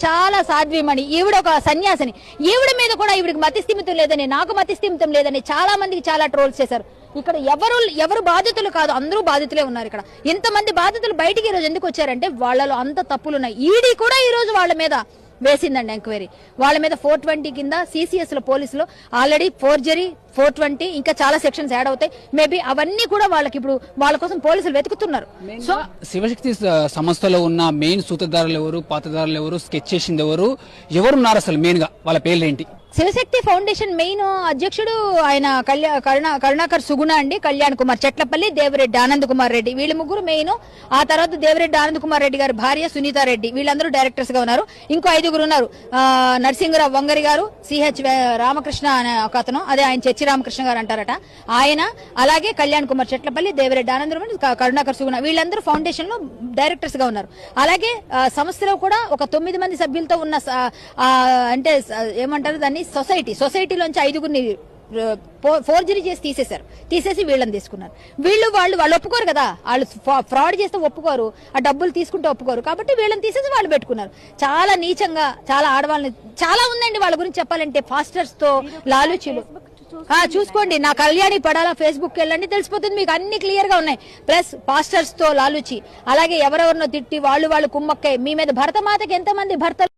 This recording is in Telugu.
చాలా సాధ్వీమణి, ఈవిడ ఒక సన్యాసిని. ఈవిడ మీద కూడా ఈవిడికి మతిస్థిమితం లేదని, నాకు మతిస్థిమితం లేదని చాలా మందికి చాలా ట్రోల్స్ చేశారు. ఇక్కడ ఎవరు బాధితులు కాదు, అందరూ బాధితులే ఉన్నారు. ఇక్కడ ఇంతమంది బాధితులు బయటికి ఈ రోజు ఎందుకు వచ్చారంటే వాళ్ళలో అంత తప్పులున్నాయి. ఈడీ కూడా ఈ రోజు వాళ్ళ మీద వేసిందండి ఎంక్వైరీ. వాళ్ళ మీద 420 కింద సిసిఎస్ లో పోలీసులు ఆల్రెడీ ఫోర్జరీ 420 ఇంకా చాలా సెక్షన్స్ యాడ్ అవుతాయి. మేబీ అవన్నీ కూడా వాళ్ళకి ఇప్పుడు వాళ్ళ కోసం పోలీసులు వెతుకుతున్నారు. సో శివశక్తి సంస్థలో ఉన్న మెయిన్ సూత్రధారులు ఎవరు, పాత్రధారులు ఎవరు, స్కెచ్ చేసింది ఎవరున్నారు అసలు మెయిన్ గా, వాళ్ళ పేర్లు ఏంటి? శివశక్తి ఫౌండేషన్ మెయిన్ అధ్యక్షుడు ఆయన కరుణాకర్ సుగుణ అండి, కళ్యాణ్ కుమార్ చెట్లపల్లి, దేవిరెడ్డి ఆనంద్ కుమార్ రెడ్డి, వీళ్ళ ముగ్గురు మెయిన్. ఆ తర్వాత దేవిరెడ్డి ఆనంద్ కుమార్ రెడ్డి గారి భార్య సునీతా రెడ్డి, వీళ్ళందరూ డైరెక్టర్స్ గా ఉన్నారు. ఇంకో 5గురు ఉన్నారు. నరసింహరావు వంగరి గారు, సిహెచ్ రామకృష్ణ అనే ఒక అతను, అదే ఆయన చర్చి రామకృష్ణ గారు అంటారట ఆయన, అలాగే కళ్యాణ్ కుమార్ చెట్లపల్లి, దేవిరెడ్డి ఆనంద్ కరుణాకర్ సుగుణ, వీళ్ళందరూ ఫౌండేషన్ లో డైరెక్టర్స్ గా ఉన్నారు. అలాగే సంస్థలో కూడా ఒక 9 మంది సభ్యులతో ఉన్న అంటే ఏమంటారు దాన్ని సొసైటీలోంచి 5గురిని ఫోర్జరీ చేసి తీసేసి వీళ్ళని తీసుకున్నారు. వాళ్ళు ఒప్పుకోరు కదా, వాళ్ళు ఫ్రాడ్ చేస్తే ఒప్పుకోరు, ఆ డబ్బులు తీసుకుంటే ఒప్పుకోరు, కాబట్టి వీళ్ళని తీసేసి వాళ్ళు పెట్టుకున్నారు. చాలా నీచంగా, చాలా ఆడవాళ్ళని, చాలా ఉందండి వాళ్ళ గురించి చెప్పాలంటే. ఫాస్టర్స్ తో లాలూచీలు చూసుకోండి, నా కళ్యాణి పడాలా ఫేస్బుక్ వెళ్ళండి తెలిసిపోతుంది మీకు, అన్ని క్లియర్ గా ఉన్నాయి. ప్లస్ పాస్టర్స్ తో లాలూచి, అలాగే ఎవరెవరినో తిట్టి వాళ్ళు కుమ్మక్కై మీ మీద భరతమాతకి ఎంతమంది భర్తలు